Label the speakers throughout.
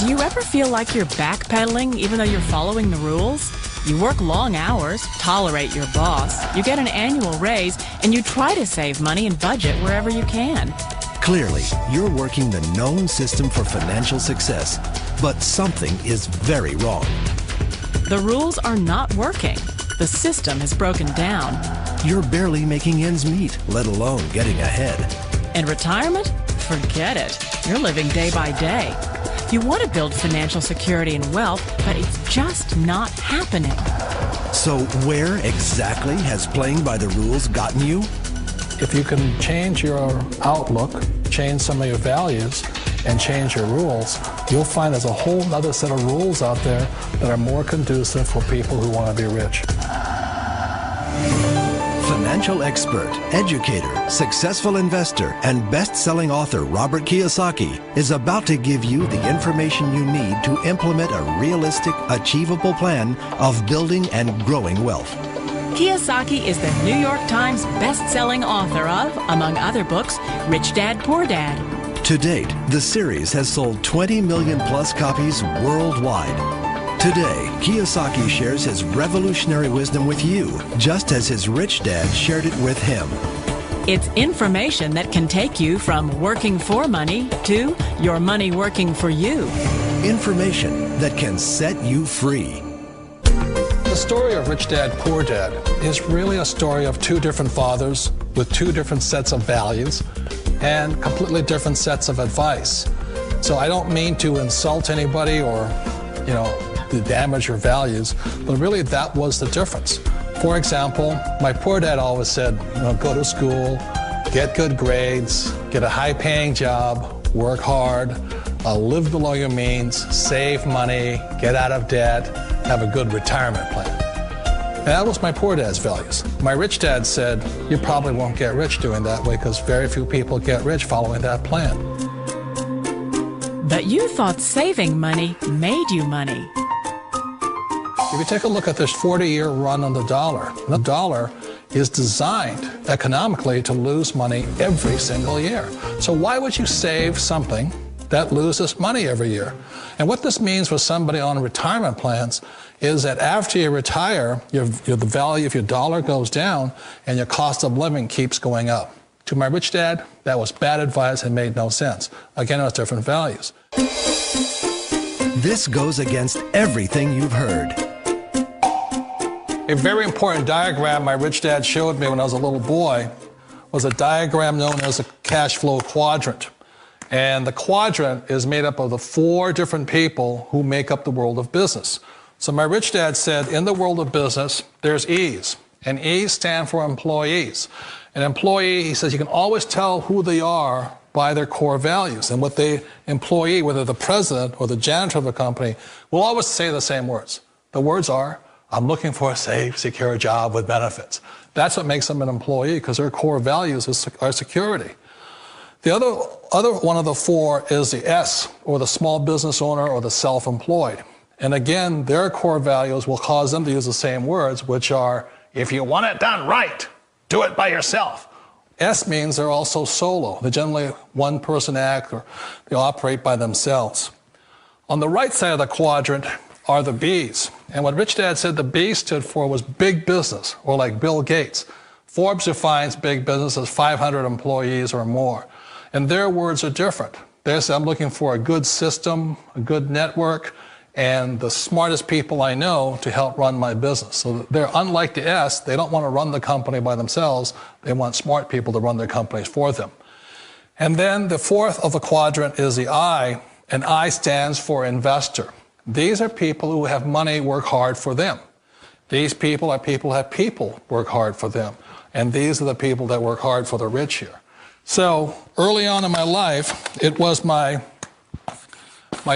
Speaker 1: Do you ever feel like you're backpedaling even though you're following the rules? You work long hours, tolerate your boss, you get an annual raise, and you try to save money and budget wherever you can.
Speaker 2: Clearly, you're working the known system for financial success, but something is very wrong.
Speaker 1: The rules are not working. The system has broken down.
Speaker 2: You're barely making ends meet, let alone getting ahead.
Speaker 1: And retirement? Forget it. You're living day by day. You want to build financial security and wealth, but it's just not happening.
Speaker 2: So where exactly has playing by the rules gotten you?
Speaker 3: If you can change your outlook, change some of your values, and change your rules, you'll find there's a whole other set of rules out there that are more conducive for people who want to be rich.
Speaker 2: Financial expert, educator, successful investor, and best-selling author Robert Kiyosaki is about to give you the information you need to implement a realistic, achievable plan of building and growing wealth.
Speaker 1: Kiyosaki is the New York Times best-selling author of, among other books, Rich Dad, Poor Dad.
Speaker 2: To date, the series has sold 20 million plus copies worldwide. Today, Kiyosaki shares his revolutionary wisdom with you, just as his rich dad shared it with him.
Speaker 1: It's information that can take you from working for money to your money working for you.
Speaker 2: Information that can set you free.
Speaker 3: The story of Rich Dad, Poor Dad is really a story of two different fathers with two different sets of values and completely different sets of advice. So I don't mean to insult anybody or, to damage your values, but really that was the difference. For example, my poor dad always said, go to school, get good grades, get a high-paying job, work hard, live below your means, save money, get out of debt, have a good retirement plan. And that was my poor dad's values. My rich dad said, you probably won't get rich doing that way because very few people get rich following that plan.
Speaker 1: But you thought saving money made you money.
Speaker 3: If you take a look at this 40-year run on the dollar is designed economically to lose money every single year. So why would you save something that loses money every year? And what this means for somebody on retirement plans is that after you retire, the value of your dollar goes down and your cost of living keeps going up. To my rich dad, that was bad advice and made no sense. Again, it was different values.
Speaker 2: This goes against everything you've heard.
Speaker 3: A very important diagram my rich dad showed me when I was a little boy was a diagram known as a cash flow quadrant. And the quadrant is made up of the four different people who make up the world of business. So my rich dad said, in the world of business, there's E's. And E's stand for employees. An employee, he says, you can always tell who they are by their core values. And what the employee, whether the president or the janitor of a company, will always say the same words. The words are, I'm looking for a safe, secure job with benefits. That's what makes them an employee, because their core values are security. The other one of the four is the S, or the small business owner or the self-employed. And again, their core values will cause them to use the same words, which are, if you want it done right, do it by yourself. S means they're also solo. They're generally one-person act, or they operate by themselves. On the right side of the quadrant are the B's. And what Rich Dad said the B stood for was big business, or like Bill Gates. Forbes defines big business as 500 employees or more. And their words are different. They say, I'm looking for a good system, a good network, and the smartest people I know to help run my business. So they're unlike the S. They don't want to run the company by themselves. They want smart people to run their companies for them. And then the fourth of the quadrant is the I, and I stands for investor. These are people who have money work hard for them. These people are people who have people work hard for them. And these are the people that work hard for the rich here. So early on in my life, it was my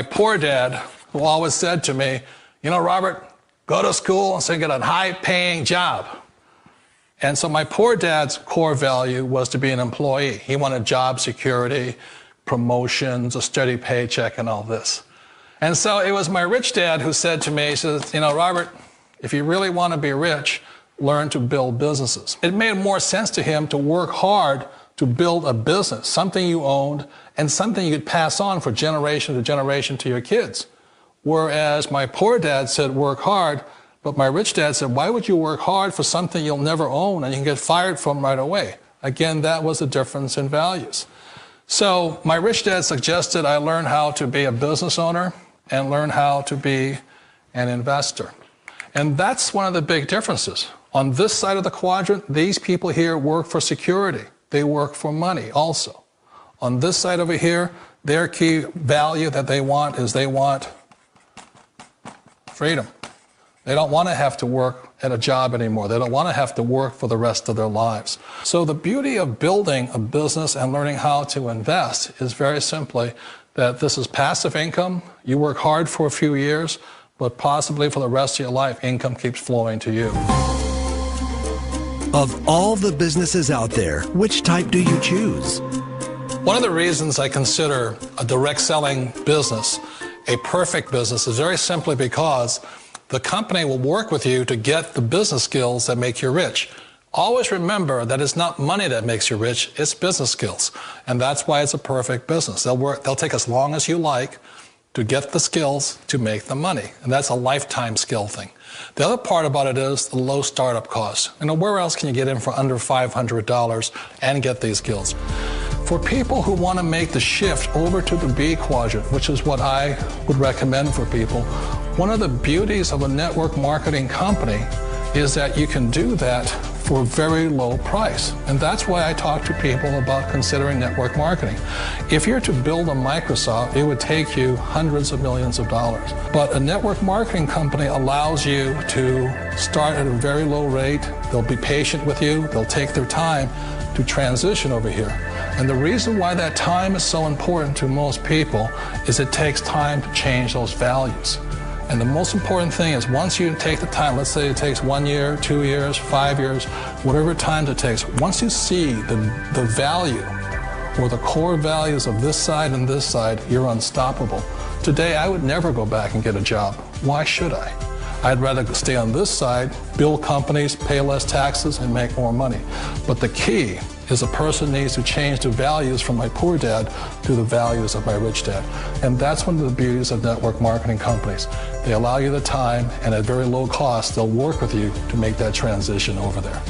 Speaker 3: poor dad who always said to me, Robert, go to school and so get a high-paying job. And so my poor dad's core value was to be an employee. He wanted job security, promotions, a steady paycheck, and all this. And so it was my rich dad who said to me, he says, Robert, if you really want to be rich, learn to build businesses. It made more sense to him to work hard to build a business, something you owned and something you could pass on for generation to generation to your kids. Whereas my poor dad said, work hard, but my rich dad said, why would you work hard for something you'll never own and you can get fired from right away? Again, that was the difference in values. So my rich dad suggested I learn how to be a business owner and learn how to be an investor. And that's one of the big differences. On this side of the quadrant, these people here work for security. They work for money also. On this side over here, their key value that they want is they want freedom. They don't want to have to work at a job anymore. They don't want to have to work for the rest of their lives. So the beauty of building a business and learning how to invest is very simply that this is passive income. You work hard for a few years, but possibly for the rest of your life, income keeps flowing to you.
Speaker 2: Of all the businesses out there, which type do you choose?
Speaker 3: One of the reasons I consider a direct selling business a perfect business is very simply because the company will work with you to get the business skills that make you rich. Always remember that it's not money that makes you rich, it's business skills. And that's why it's a perfect business. They'll take as long as you like to get the skills to make the money. And that's a lifetime skill thing. The other part about it is the low startup cost. Where else can you get in for under $500 and get these skills? For people who want to make the shift over to the B quadrant, which is what I would recommend for people, one of the beauties of a network marketing company is that you can do that for a very low price. And that's why I talk to people about considering network marketing. If you're to build a Microsoft, it would take you hundreds of millions of dollars. But a network marketing company allows you to start at a very low rate. They'll be patient with you. They'll take their time to transition over here. And the reason why that time is so important to most people is it takes time to change those values. And the most important thing is once you take the time, let's say it takes 1 year, 2 years, 5 years, whatever time it takes, once you see the value or the core values of this side and this side, you're unstoppable. Today, I would never go back and get a job. Why should I? I'd rather stay on this side, build companies, pay less taxes, and make more money. But the key is a person needs to change the values from my poor dad to the values of my rich dad. And that's one of the beauties of network marketing companies. They allow you the time, and at very low cost, they'll work with you to make that transition over there.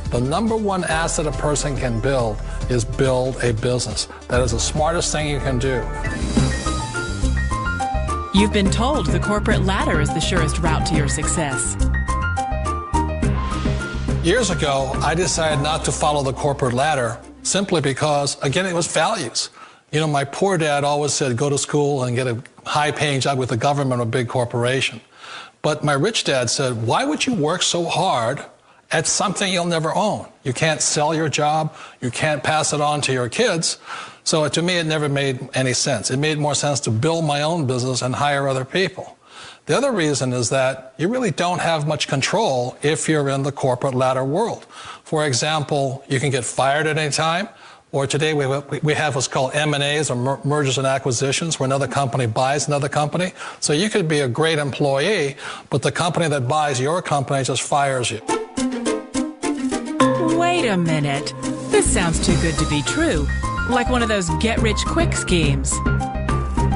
Speaker 3: The number one asset a person can build is build a business. That is the smartest thing you can do.
Speaker 1: You've been told the corporate ladder is the surest route to your success.
Speaker 3: Years ago, I decided not to follow the corporate ladder simply because, again, it was values. My poor dad always said, go to school and get a high-paying job with the government or a big corporation. But my rich dad said, why would you work so hard at something you'll never own? You can't sell your job. You can't pass it on to your kids. So to me, it never made any sense. It made more sense to build my own business and hire other people. The other reason is that you really don't have much control if you're in the corporate ladder world. For example, you can get fired at any time, or today we have what's called M&As, or mergers and acquisitions, where another company buys another company. So you could be a great employee, but the company that buys your company just fires you.
Speaker 1: Wait a minute. This sounds too good to be true. Like one of those get-rich-quick schemes.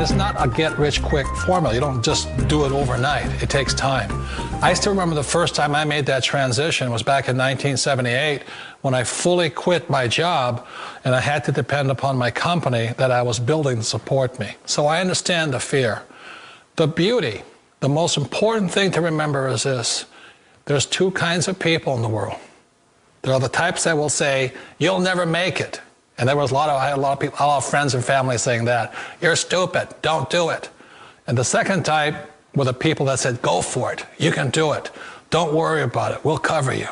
Speaker 3: It's not a get-rich-quick formula. You don't just do it overnight. It takes time. I still remember the first time I made that transition was back in 1978 when I fully quit my job and I had to depend upon my company that I was building to support me. So I understand the fear. The beauty, the most important thing to remember is this. There's two kinds of people in the world. There are the types that will say, you'll never make it. And I had a lot of people, a lot of friends and family saying that. You're stupid, don't do it. And the second type were the people that said, go for it, you can do it. Don't worry about it, we'll cover you.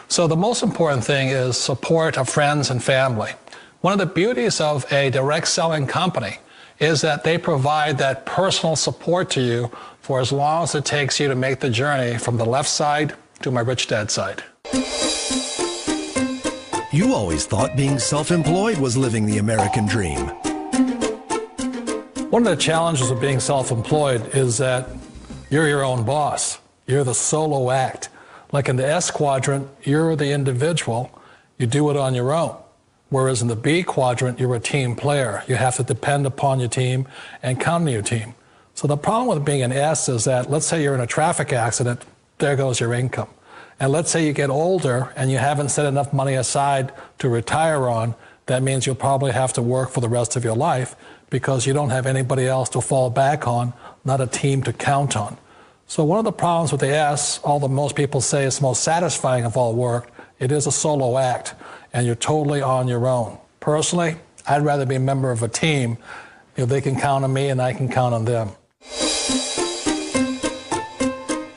Speaker 3: So the most important thing is support of friends and family. One of the beauties of a direct selling company is that they provide that personal support to you for as long as it takes you to make the journey from the left side to my rich dad's side.
Speaker 2: You always thought being self-employed was living the American dream.
Speaker 3: One of the challenges of being self-employed is that you're your own boss. You're the solo act. Like in the S quadrant, you're the individual. You do it on your own. Whereas in the B quadrant, you're a team player. You have to depend upon your team and count on your team. So the problem with being an S is that, let's say you're in a traffic accident, there goes your income. And let's say you get older and you haven't set enough money aside to retire on, that means you'll probably have to work for the rest of your life because you don't have anybody else to fall back on, not a team to count on. So one of the problems with the S, although most people say it's the most satisfying of all work, it is a solo act, and you're totally on your own. Personally, I'd rather be a member of a team. They can count on me and I can count on them.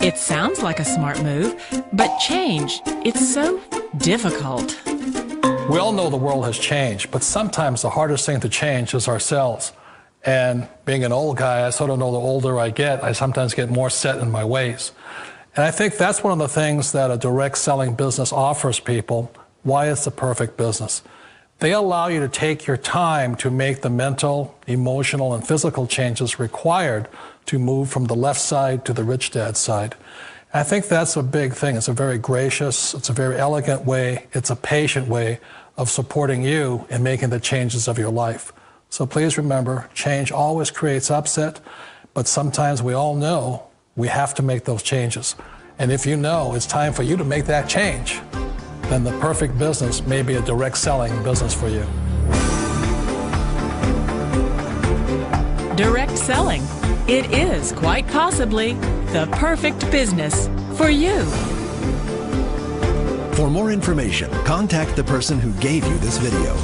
Speaker 1: It sounds like a smart move, but change, it's so difficult.
Speaker 3: We all know the world has changed, but sometimes the hardest thing to change is ourselves. And being an old guy, I sort of know the older I get, I sometimes get more set in my ways. And I think that's one of the things that a direct selling business offers people, why it's the perfect business. They allow you to take your time to make the mental, emotional, and physical changes required to move from the left side to the rich dad side. And I think that's a big thing. It's a very gracious, it's a very elegant way, it's a patient way of supporting you in making the changes of your life. So please remember, change always creates upset, but sometimes we all know we have to make those changes. And if you know it's time for you to make that change, then the perfect business may be a direct selling business for you.
Speaker 1: Direct selling. It is quite possibly the perfect business for you.
Speaker 2: For more information, contact the person who gave you this video.